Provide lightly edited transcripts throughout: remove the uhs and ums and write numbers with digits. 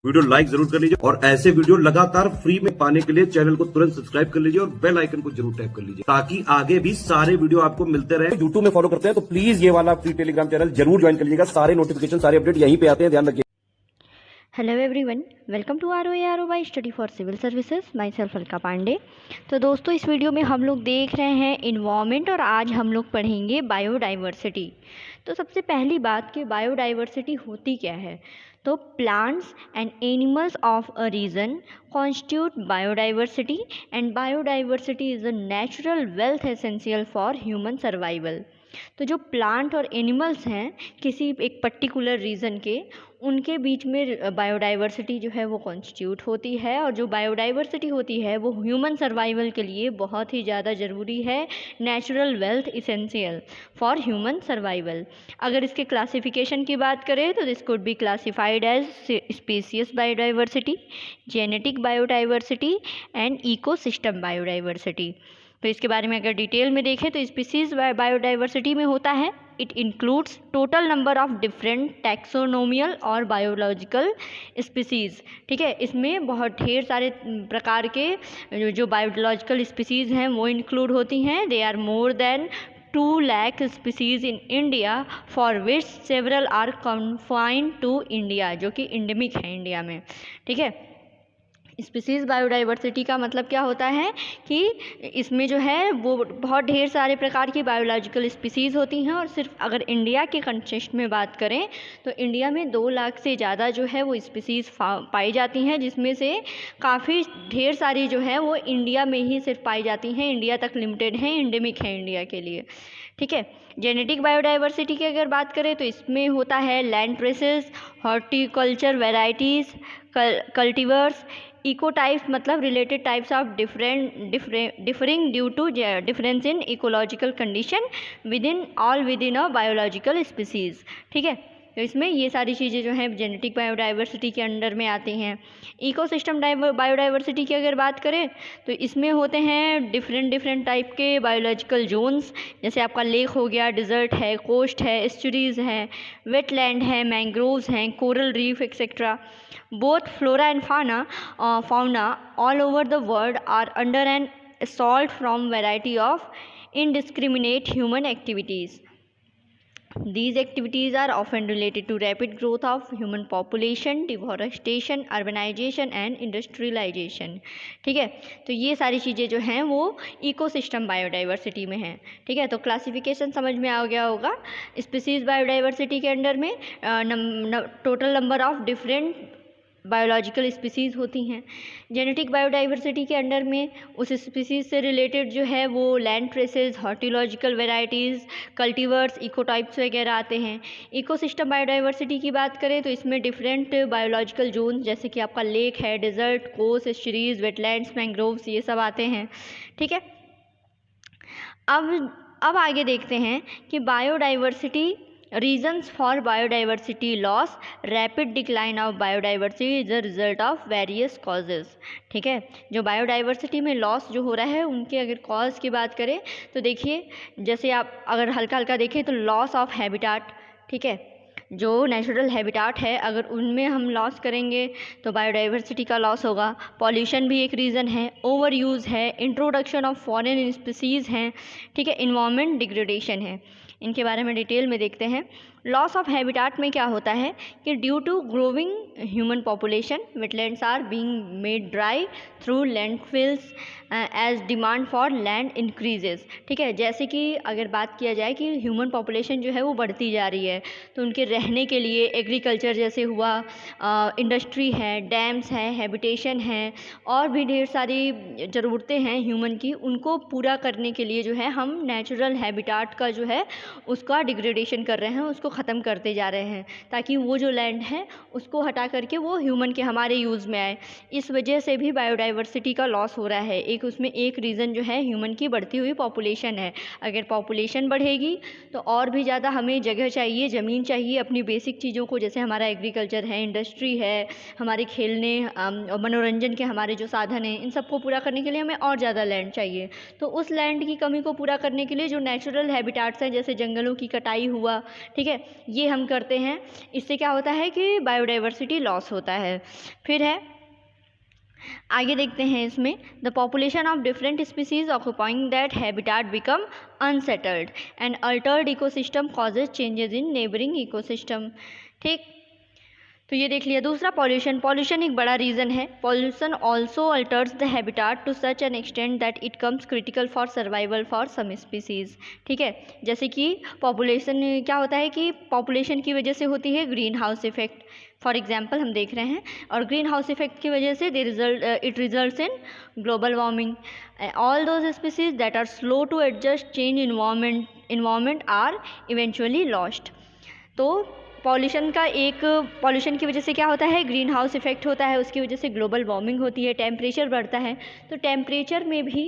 Video like जरूर कर लीजिए और ऐसे वीडियो लगातार फ्री में पाने के लिए चैनल को तुरंत सब्सक्राइब कर लीजिए और बेल आइकन को जरूर टैप कर लीजिए ताकि आगे भी सारे वीडियो आपको मिलते रहे। यूट्यूब में फॉलो करते हैं तो प्लीज ये वाला फ्री टेलीग्राम चैनल जरूर ज्वाइन कर लीजिएगा। सारे नोटिफिकेशन सारे अपडेट यहीं पे आते हैं, ध्यान रखिए। Hello everyone, welcome to ROAROY study for civil services. Myself Alka Pandey. तो दोस्तों, इस वीडियो में हम लोग देख रहे हैं इन्वायरमेंट और आज हम लोग पढ़ेंगे बायोडाइवर्सिटी। तो सबसे पहली बात कि बायोडाइवर्सिटी होती क्या है। तो plants and animals of a region constitute biodiversity and biodiversity is a natural wealth essential for human survival. तो जो प्लांट और एनिमल्स हैं किसी एक पर्टिकुलर रीजन के, उनके बीच में बायोडाइवर्सिटी जो है वो कॉन्स्टिट्यूट होती है और जो बायोडाइवर्सिटी होती है वो ह्यूमन सर्वाइवल के लिए बहुत ही ज़्यादा ज़रूरी है, natural wealth essential for human survival. अगर इसके क्लासिफिकेशन की बात करें तो this could be classified as species biodiversity, genetic biodiversity and ecosystem biodiversity. तो इसके बारे में अगर डिटेल में देखें तो स्पीसीज बायोडाइवर्सिटी में होता है it includes total number of different taxonomial और बायोलॉजिकल स्पीसीज़। ठीक है, इसमें बहुत ढेर सारे प्रकार के जो बायोलॉजिकल स्पीसीज़ हैं वो इंक्लूड होती हैं। They are more than 2 lakh species in India for which several are confined to India, जो कि इंडेमिक है इंडिया में। ठीक है, स्पीसीज़ बायोडाइवर्सिटी का मतलब क्या होता है कि इसमें जो है वो बहुत ढेर सारे प्रकार की बायोलॉजिकल स्पीसीज़ होती हैं और सिर्फ अगर इंडिया के कंटेक्स्ट में बात करें तो इंडिया में 2 लाख से ज़्यादा जो है वो स्पीसीज़ पाई जाती हैं, जिसमें से काफ़ी ढेर सारी जो है वो इंडिया में ही सिर्फ पाई जाती हैं, इंडिया तक लिमिटेड हैं, इंडेमिक है इंडिया के लिए। ठीक है, जेनेटिक बायोडाइवर्सिटी की अगर बात करें तो इसमें होता है land traces, horticulture varieties, cultivars, ecotypes मतलब related types of differing due to difference in ecological condition within a biological species. ठीक है, तो इसमें ये सारी चीज़ें जो हैं जेनेटिक बायोडाइवर्सिटी के अंडर में आती हैं। इकोसिस्टम बायोडाइवर्सिटी की अगर बात करें तो इसमें होते हैं डिफरेंट टाइप के बायोलॉजिकल जोन्स, जैसे आपका लेक हो गया, डिज़र्ट है, कोस्ट है, एस्चुरीज़ हैं, वेटलैंड है, मैंग्रोव्स हैं, coral reef etcetera. Both flora and fauna all over the world are under an assault from variety of indiscriminate human activities. These activities are often related to rapid growth of human population, deforestation, urbanization and industrialization. ठीक है, तो ये सारी चीज़ें जो हैं वो ecosystem biodiversity में हैं। ठीक है, तो क्लासिफिकेशन समझ में आ गया होगा। स्पीसीज बायोडाइवर्सिटी के अंडर में total number of different biological species होती हैं। जेनेटिक बायोडाइवर्सिटी के अंडर में उस स्पीसीज़ से रिलेटेड जो है वो लैंड ट्रेसेस, हॉर्टिलॉजिकल वेराइटीज़, कल्टीवर्स, इकोटाइप्स वगैरह आते हैं। इकोसिस्टम बायोडाइवर्सिटी की बात करें तो इसमें डिफरेंट बायोलॉजिकल जोन जैसे कि आपका लेक है, डिज़र्ट, कोस्ट, एस्चुरीज़, वेटलैंड्स, मैंग्रोव्स, ये सब आते हैं। ठीक है, अब आगे देखते हैं कि biodiversity reasons for biodiversity loss. Rapid decline of biodiversity is the result of various causes. ठीक है, जो बायोडाइवर्सिटी में लॉस जो हो रहा है उनके अगर कॉज की बात करें तो देखिए, जैसे आप अगर हल्का हल्का देखें तो लॉस ऑफ हैबिटाट। ठीक है, जो नेचुरल हैबिटाट है अगर उनमें हम लॉस करेंगे तो बायोडाइवर्सिटी का लॉस होगा। पॉल्यूशन भी एक रीज़न है, ओवर यूज़ है, इंट्रोडक्शन ऑफ फॉरेन स्पीसीज़ हैं। ठीक है, इन्वायरमेंट डिग्रेडेशन है। इनके बारे में डिटेल में देखते हैं। लॉस ऑफ हैबिटाट में क्या होता है कि due to growing human population wetlands are being made dry through landfills as demand for land increases. ठीक है, जैसे कि अगर बात किया जाए कि ह्यूमन पॉपुलेशन जो है वो बढ़ती जा रही है तो उनके रहने के लिए एग्रीकल्चर जैसे हुआ, इंडस्ट्री है, डैम्स हैं, हैबिटेशन है और भी ढेर सारी ज़रूरतें हैं ह्यूमन की, उनको पूरा करने के लिए जो है हम नेचुरल हैबिटाट का जो है उसका डिग्रेडेशन कर रहे हैं, उसको ख़त्म करते जा रहे हैं ताकि वो जो लैंड है उसको हटा करके वो ह्यूमन के हमारे यूज़ में आए। इस वजह से भी बायोडाइवर्सिटी का लॉस हो रहा है। उसमें एक रीज़न जो है ह्यूमन की बढ़ती हुई पॉपुलेशन है। अगर पॉपुलेशन बढ़ेगी तो और भी ज़्यादा हमें जगह चाहिए, ज़मीन चाहिए अपनी बेसिक चीज़ों को, जैसे हमारा एग्रीकल्चर है, इंडस्ट्री है, हमारे खेलने और मनोरंजन के हमारे जो साधन हैं, इन सबको पूरा करने के लिए हमें और ज़्यादा लैंड चाहिए। तो उस लैंड की कमी को पूरा करने के लिए जो नेचुरल हैबिटाट्स हैं जैसे जंगलों की कटाई हुआ, ठीक है, है, ये हम करते हैं। इससे क्या होता है कि बायोडाइवर्सिटी लॉस होता है। फिर है, आगे देखते हैं इसमें, the population of different species occupying that habitat become unsettled and Altered ecosystem causes changes in neighbouring ecosystem. ठीक, तो ये देख लिया। दूसरा पॉल्यूशन, पॉल्यूशन एक बड़ा रीज़न है। Pollution also alters the habitat to such an extent that it comes critical for survival for some species. ठीक है, जैसे कि पॉपुलेशन, क्या होता है कि पॉपुलेशन की वजह से होती है green house effect, for example हम देख रहे हैं, और ग्रीन हाउस इफेक्ट की वजह से it results in global warming. All those species that are slow to adjust change environment are eventually lost. तो पॉल्यूशन की वजह से क्या होता है, ग्रीन हाउस इफेक्ट होता है, उसकी वजह से ग्लोबल वार्मिंग होती है, टेम्परेचर बढ़ता है। तो टेम्परेचर में भी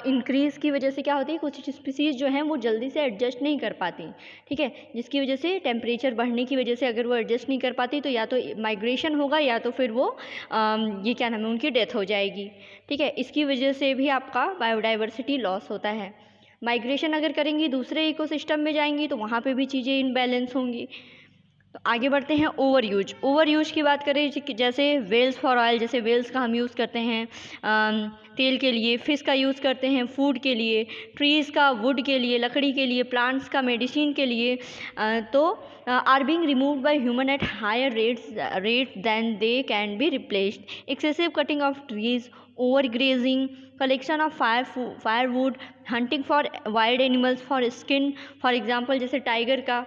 इंक्रीज़ की वजह से क्या होती है, कुछ स्पीसीज़ जो हैं वो जल्दी से एडजस्ट नहीं कर पाती। ठीक है, जिसकी वजह से टेम्परेचर बढ़ने की वजह से अगर वो एडजस्ट नहीं कर पाती तो या तो माइग्रेशन होगा या तो फिर वो ये क्या नाम है, उनकी डेथ हो जाएगी। ठीक है, इसकी वजह से भी आपका बायोडाइवर्सिटी लॉस होता है। माइग्रेशन अगर करेंगी, दूसरे इकोसिस्टम में जाएंगी तो वहाँ पे भी चीज़ें इनबैलेंस होंगी। तो आगे बढ़ते हैं, ओवर यूज की बात करें, जैसे वेल्स फॉर ऑयल, जैसे वेल्स का हम यूज़ करते हैं तेल के लिए, फिश का यूज़ करते हैं फूड के लिए, ट्रीज़ का वुड के लिए, लकड़ी के लिए, प्लांट्स का मेडिसिन के लिए, तो are being removed by human at higher rate than they can be replaced. Excessive cutting of trees, over grazing, collection of firewood, hunting for wild animals for skin, for example जैसे tiger का,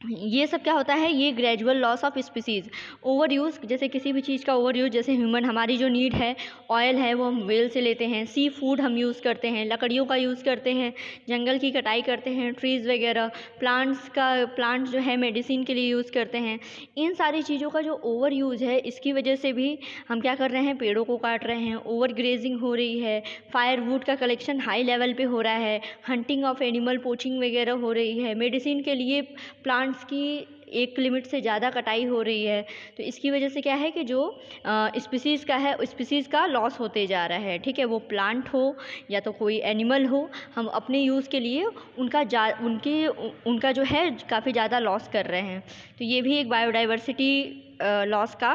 ये सब क्या होता है, ये gradual loss of species. Over use, जैसे किसी भी चीज़ का ओवर यूज़, जैसे ह्यूमन, हमारी जो नीड है ऑयल है वो हम वेल से लेते हैं, सी फूड हम यूज़ करते हैं, लकड़ियों का यूज़ करते हैं, जंगल की कटाई करते हैं, ट्रीज़ वगैरह, प्लांट्स जो है मेडिसिन के लिए यूज़ करते हैं। इन सारी चीज़ों का जो ओवर यूज़ है, इसकी वजह से भी हम क्या कर रहे हैं, पेड़ों को काट रहे हैं, ओवर ग्रेजिंग हो रही है, फायरवुड का कलेक्शन हाई लेवल पे हो रहा है, हंटिंग ऑफ एनिमल, पोचिंग वगैरह हो रही है, मेडिसिन के लिए प्लांट्स की एक लिमिट से ज़्यादा कटाई हो रही है। तो इसकी वजह से क्या है कि जो स्पीसीज़ का है, स्पीसीज़ का लॉस होते जा रहा है। ठीक है, वो प्लांट हो या तो कोई एनिमल हो, हम अपने यूज़ के लिए उनका जो है काफ़ी ज़्यादा लॉस कर रहे हैं। तो ये भी एक बायोडाइवर्सिटी लॉस का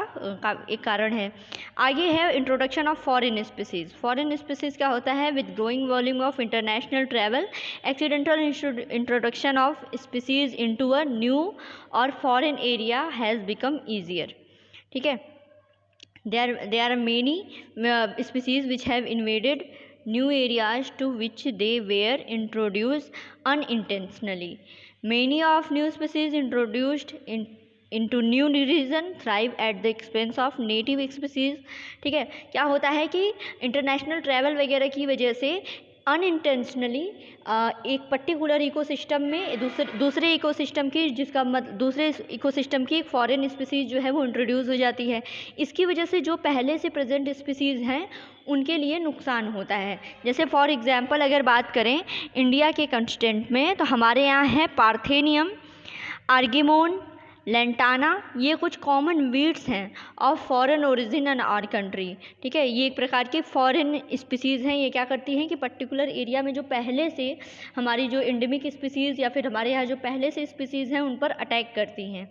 एक कारण है। आगे है introduction of foreign species. Foreign species क्या होता है, with growing volume of international travel, accidental introduction of species into a new और foreign area has become easier. ठीक है, there are many species which have invaded new areas to which they were introduced unintentionally. Many of new species introduced into new region thrive at the expense of native species. ठीक है, क्या होता है कि international travel वगैरह की वजह से अनइंटेंशनली एक पर्टिकुलर इकोसिस्टम में दूसरे इकोसिस्टम की दूसरे इकोसिस्टम की एक फॉरेन स्पीसीज़ जो है वो इंट्रोड्यूस हो जाती है। इसकी वजह से जो पहले से प्रेजेंट स्पीसीज़ हैं उनके लिए नुकसान होता है। जैसे फॉर एग्जांपल अगर बात करें इंडिया के कंस्टेंट में, तो हमारे यहाँ है पार्थेनियम, आर्गेमोन, लेंटाना, ये कुछ कॉमन वीड्स हैं of foreign origin in our country. ठीक है, ये एक प्रकार के फॉरेन स्पीसीज़ हैं। ये क्या करती हैं कि पर्टिकुलर एरिया में जो पहले से हमारी जो एंडेमिक स्पीसीज़ या फिर हमारे यहाँ जो पहले से स्पीसीज़ हैं उन पर अटैक करती हैं।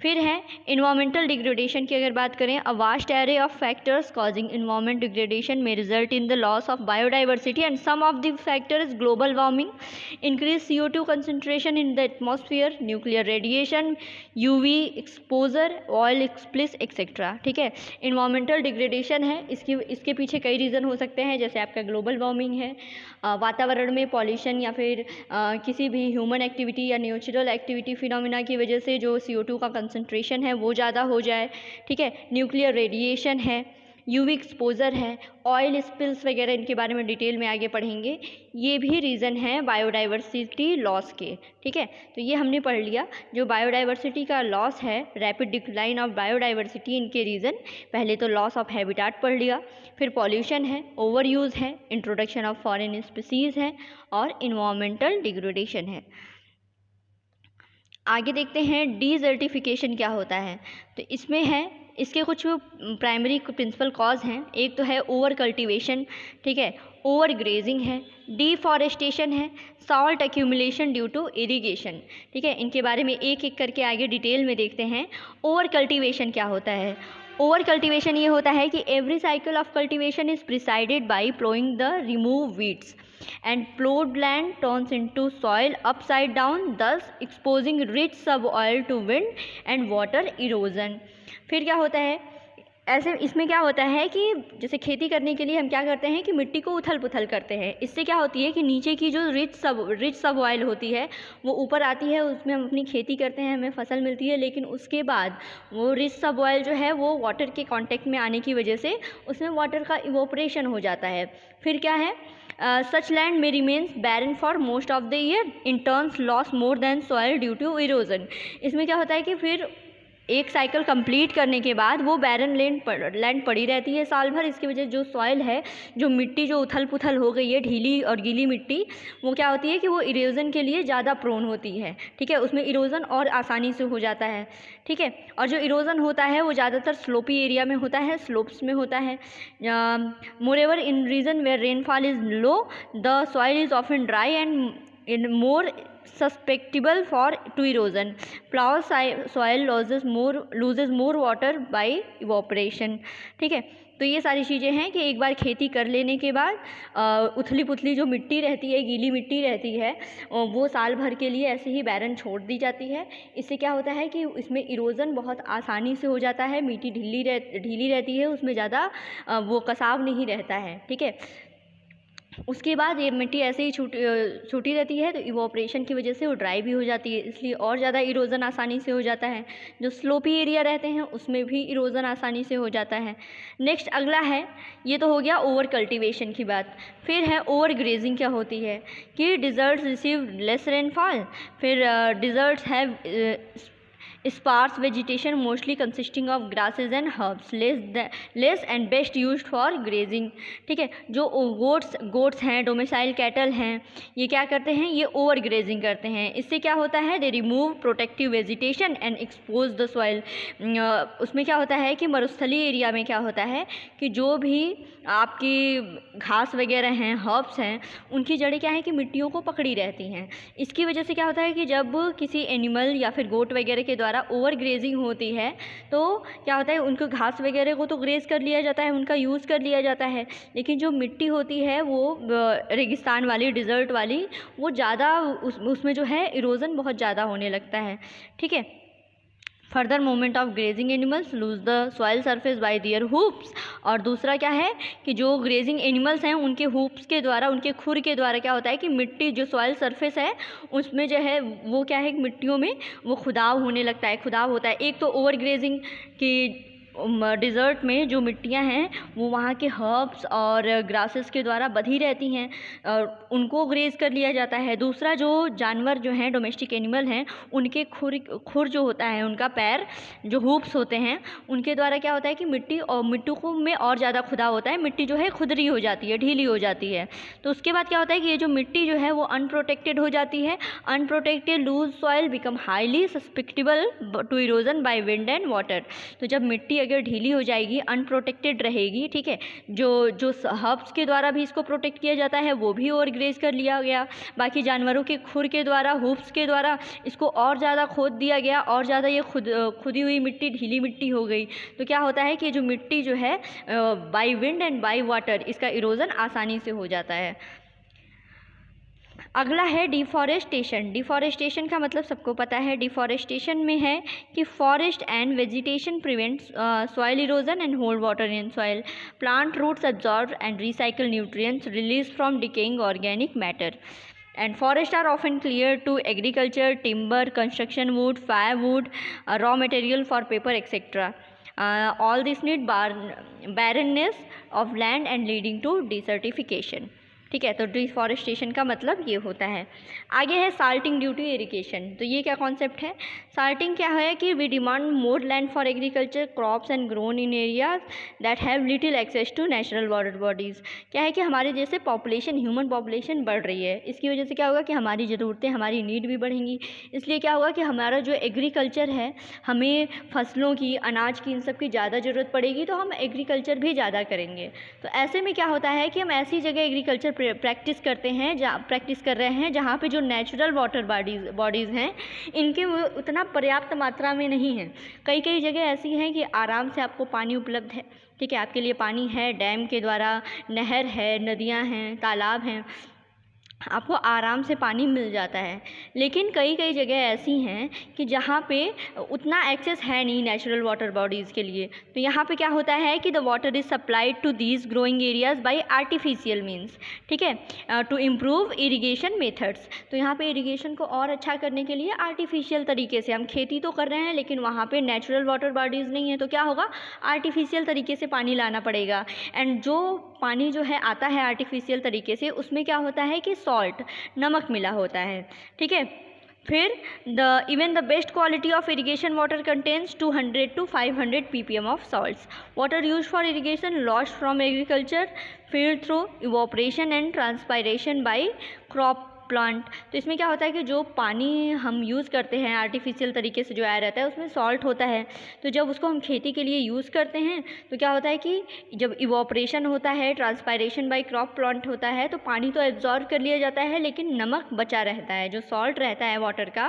फिर है इन्वायरमेंटल डिग्रेडेशन की अगर बात करें, a vast array of factors causing environment degradation में result in the loss of biodiversity and some of the factors global warming, increase CO2 concentration in the atmosphere, nuclear radiation, UV exposure, oil spills et cetera. ठीक है, environmental degradation है, इसके पीछे कई reason हो सकते हैं, जैसे आपका ग्लोबल वार्मिंग है, वातावरण में पॉल्यूशन या फिर किसी भी ह्यूमन एक्टिविटी या नेचुरल एक्टिविटी फिनोमिना की वजह से जो CO2 का कंसंट्रेशन है वो ज़्यादा हो जाए। ठीक है, न्यूक्लियर रेडिएशन है, UV एक्सपोजर है, ऑयल स्पिल्स वगैरह, इनके बारे में डिटेल में आगे पढ़ेंगे। ये भी रीज़न है बायोडाइवर्सिटी लॉस के। ठीक है, तो ये हमने पढ़ लिया जो बायोडाइवर्सिटी का लॉस है, रैपिड डिक्लाइन ऑफ बायोडाइवर्सिटी, इनके रीज़न। पहले तो लॉस ऑफ हैबिटाट पढ़ लिया, फिर पॉल्यूशन है, ओवर यूज़ है, इंट्रोडक्शन ऑफ फॉरेन स्पीसीज़ है और इन्वायरमेंटल डिग्रेडेशन है। आगे देखते हैं डीजर्टिफिकेशन क्या होता है। तो इसमें है इसके कुछ प्राइमरी प्रिंसिपल कॉज हैं। एक तो है ओवर कल्टीवेशन, ठीक है, ओवर ग्रेजिंग है, डिफॉरेस्टेशन है, salt accumulation due to irrigation, ठीक है। इनके बारे में एक एक करके आगे डिटेल में देखते हैं। ओवर कल्टीवेशन क्या होता है? ओवर कल्टीवेशन ये होता है कि every cycle of cultivation is presided bye ploughing the remove weeds and plowed land turns into soil upside down, thus exposing rich soil to wind and water erosion। फिर क्या होता है ऐसे, इसमें क्या होता है कि जैसे खेती करने के लिए हम क्या करते हैं कि मिट्टी को उथल पुथल करते हैं। इससे क्या होती है कि नीचे की जो रिच सब ऑयल होती है वो ऊपर आती है, उसमें हम अपनी खेती करते हैं, हमें फसल मिलती है, लेकिन उसके बाद वो रिच सब ऑयल जो है वो वाटर के कांटेक्ट में आने की वजह से उसमें वाटर का इवोपरेशन हो जाता है। फिर क्या है, such land may remains barren for most of the year, in turns loss more than soil due to erosion। इसमें क्या होता है कि फिर एक साइकिल कंप्लीट करने के बाद वो बैरन लैंड पड़ी रहती है साल भर। इसकी वजह से जो सॉइल है, जो मिट्टी जो उथल पुथल हो गई है, ढीली और गीली मिट्टी, वो क्या होती है कि वो इरोजन के लिए ज़्यादा प्रोन होती है, ठीक है। उसमें इरोजन और आसानी से हो जाता है, ठीक है। और जो इरोजन होता है वो ज़्यादातर स्लोपी एरिया में होता है, स्लोप्स में होता है। Moreover in region where rainfall is low the soil is often dry and in more susceptible for to erosion। plough soil loses more water by evaporation, ठीक है। तो ये सारी चीज़ें हैं कि एक बार खेती कर लेने के बाद उथली पुथली जो मिट्टी रहती है, गीली मिट्टी रहती है, वो साल भर के लिए ऐसे ही बैरन छोड़ दी जाती है। इससे क्या होता है कि इसमें इरोजन बहुत आसानी से हो जाता है, मिट्टी ढीली रहती है, उसमें ज़्यादा वो कसाव नहीं रहता है, ठीक है। उसके बाद ये मिट्टी ऐसे ही छूटी रहती है, तो इवोपरेशन की वजह से वो ड्राई भी हो जाती है, इसलिए और ज़्यादा इरोजन आसानी से हो जाता है। जो स्लोपी एरिया रहते हैं उसमें भी इरोजन आसानी से हो जाता है। नेक्स्ट अगला है, ये तो हो गया ओवर कल्टीवेशन की बात। फिर है ओवर ग्रेजिंग क्या होती है कि डिजर्ट्स रिसीव लेस रेनफॉल। फिर deserts have sparse vegetation mostly consisting of grasses and herbs, less and best used for grazing, ठीक है। जो गोट्स हैं, डोमिसाइल कैटल हैं, ये क्या करते हैं, ये ओवर ग्रेजिंग करते हैं। इससे क्या होता है, they remove protective vegetation and expose the soil. उसमें क्या होता है कि मरुस्थलीय एरिया में क्या होता है कि जो भी आपकी घास वगैरह हैं, हर्ब्स हैं, उनकी जड़ें क्या है कि मिट्टियों को पकड़ी रहती हैं। इसकी वजह से क्या होता है कि जब किसी एनिमल या फिर गोट वगैरह के द्वारा ओवर ग्रेजिंग होती है तो क्या होता है, उनको घास वगैरह को तो ग्रेज कर लिया जाता है, उनका यूज़ कर लिया जाता है, लेकिन जो मिट्टी होती है वो रेगिस्तान वाली, डिज़र्ट वाली, वो ज़्यादा उसमें जो है इरोजन बहुत ज़्यादा होने लगता है, ठीक है। Further movement of grazing animals lose the soil surface by there hoops. और दूसरा क्या है कि जो ग्रेजिंग एनिमल्स हैं उनके हुप्स के द्वारा, उनके खुर के द्वारा क्या होता है कि मिट्टी जो सॉइल सरफेस है उसमें जो है वो क्या है, मिट्टियों में वो खुदाव होने लगता है, खुदाव होता है। एक तो ओवर ग्रेजिंग की डिज़र्ट में जो मिट्टियाँ हैं वो वहाँ के हर्ब्स और ग्रासेस के द्वारा बधी रहती हैं और उनको ग्रेज कर लिया जाता है। दूसरा जो जानवर जो हैं, डोमेस्टिक एनिमल हैं, उनके खुर जो होता है, उनका पैर जो हुप्स होते हैं, उनके द्वारा क्या होता है कि मिट्टी को में और ज़्यादा खुदा होता है, मिट्टी जो है खुदरी हो जाती है, ढीली हो जाती है। तो उसके बाद क्या होता है कि ये जो मिट्टी जो है वो अनप्रोटेक्टेड हो जाती है। Unprotected loose soil become highly susceptible to erosion by wind and water. तो जब मिट्टी अगर ढीली हो जाएगी, अनप्रोटेक्टेड रहेगी, ठीक है, जो हर्ब्स के द्वारा भी इसको प्रोटेक्ट किया जाता है वो भी ओवर ग्रेज कर लिया गया, बाकी जानवरों के खुर के द्वारा, हुप्स के द्वारा इसको और ज़्यादा खोद दिया गया, और ज़्यादा ये खुदी हुई मिट्टी ढीली मिट्टी हो गई। तो क्या होता है कि जो मिट्टी जो है bye wind and by water, इसका इरोजन आसानी से हो जाता है। अगला है डिफॉरेस्टेशन। डिफॉरेस्टेशन का मतलब सबको पता है। डिफॉरेस्टेशन में है कि forest and vegetation prevents soil erosion and hold water in soil. Plant roots absorb and recycle nutrients release from decaying organic matter. And forests are often cleared to agriculture, timber, construction wood, firewood, raw material for paper, etc. All this need barrenness of land and leading to desertification. ठीक है, तो deforestation का मतलब ये होता है। आगे है साल्टिंग ड्यू टू इरिगेशन। तो ये क्या कॉन्सेप्ट है? साल्टिंग क्या है कि we demand more land for agriculture crops and grown in areas that have little access to natural water bodies. क्या है कि हमारे जैसे पॉपुलेशन, ह्यूमन पॉपुलेशन बढ़ रही है, इसकी वजह से क्या होगा कि हमारी ज़रूरतें, हमारी नीड भी बढ़ेंगी। इसलिए क्या होगा कि हमारा जो एग्रीकल्चर है, हमें फसलों की, अनाज की, इन सब की ज़्यादा ज़रूरत पड़ेगी, तो हम एग्रीकल्चर भी ज़्यादा करेंगे। तो ऐसे में क्या होता है कि हम ऐसी जगह एग्रीकल्चर प्रैक्टिस करते हैं, प्रैक्टिस कर रहे हैं जहाँ पे जो नेचुरल वाटर बॉडीज़ हैं, इनके वो उतना पर्याप्त मात्रा में नहीं है। कई कई जगह ऐसी हैं कि आराम से आपको पानी उपलब्ध है, ठीक है, आपके लिए पानी है, डैम के द्वारा, नहर है, नदियाँ हैं, तालाब हैं, आपको आराम से पानी मिल जाता है। लेकिन कई कई जगह ऐसी हैं कि जहाँ पे उतना एक्सेस है नहीं नेचुरल वाटर बॉडीज़ के लिए। तो यहाँ पे क्या होता है कि the water is supplied to these growing areas by artificial means, ठीक है, टू इम्प्रूव इरिगेशन मेथड्स। तो यहाँ पे इरिगेशन को और अच्छा करने के लिए आर्टिफिशियल तरीके से हम खेती तो कर रहे हैं, लेकिन वहाँ पे नेचुरल वाटर बॉडीज़ नहीं है, तो क्या होगा, आर्टिफिशियल तरीके से पानी लाना पड़ेगा। एंड जो पानी जो है आता है आर्टिफिशियल तरीके से, उसमें क्या होता है कि सॉल्ट, नमक मिला होता है, ठीक है। फिर even the best quality of irrigation water contains 200 to 500 ppm of salts. Water use for irrigation lost from agriculture field through evaporation and transpiration by crop plant. तो इसमें क्या होता है कि जो पानी हम यूज़ करते हैं आर्टिफिशियल तरीके से जो आया रहता है, उसमें सॉल्ट होता है। तो जब उसको हम खेती के लिए यूज़ करते हैं, तो क्या होता है कि जब इवोपरेशन होता है, ट्रांसपायरेशन बाय क्रॉप प्लांट होता है, तो पानी तो एब्जॉर्ब कर लिया जाता है, लेकिन नमक बचा रहता है। जो सॉल्ट रहता है वाटर का,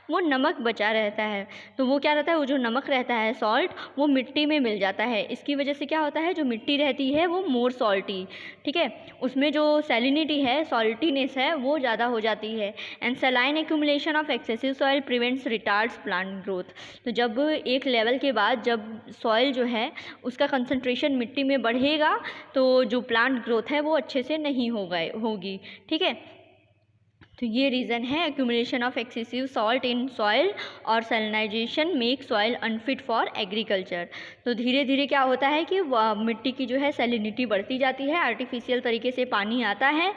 वो नमक बचा रहता है। तो वो क्या रहता है, वो जो नमक रहता है, सॉल्ट, वो मिट्टी में मिल जाता है। इसकी वजह से क्या होता है, जो मिट्टी रहती है वो मोर सॉल्टी, ठीक है, उसमें जो सैलिनिटी है, सॉल्टीनेस है, वो ज़्यादा हो जाती है। And saline accumulation of excessive soil prevents retards plant growth. तो जब एक लेवल के बाद जब सॉइल जो है उसका कंसंट्रेशन मिट्टी में बढ़ेगा, तो जो प्लांट ग्रोथ है वो अच्छे से नहीं होगी, ठीक है। तो ये रीज़न है accumulation of excessive salt in soil और salinization make soil unfit for agriculture. तो धीरे धीरे क्या होता है कि मिट्टी की जो है सैलिनिटी बढ़ती जाती है, आर्टिफिशियल तरीके से पानी आता है,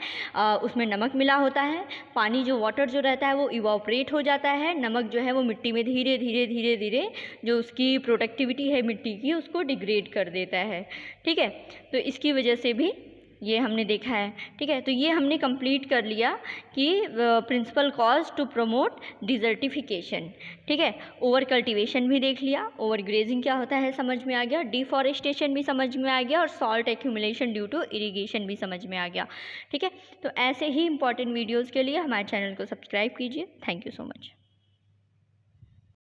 उसमें नमक मिला होता है, पानी जो वाटर जो रहता है वो इवॉपरेट हो जाता है, नमक जो है वो मिट्टी में धीरे धीरे धीरे धीरे जो उसकी प्रोडक्टिविटी है मिट्टी की, उसको डिग्रेड कर देता है, ठीक है। तो इसकी वजह से भी ये हमने देखा है, ठीक है। तो ये हमने कंप्लीट कर लिया कि principal cause to promote desertification, ठीक है। ओवर कल्टीवेशन भी देख लिया, ओवर ग्रेजिंग क्या होता है समझ में आ गया, डिफॉरेस्टेशन भी समझ में आ गया, और salt accumulation due to irrigation भी समझ में आ गया, ठीक है। तो ऐसे ही इंपॉर्टेंट वीडियोज़ के लिए हमारे चैनल को सब्सक्राइब कीजिए। Thank you so much.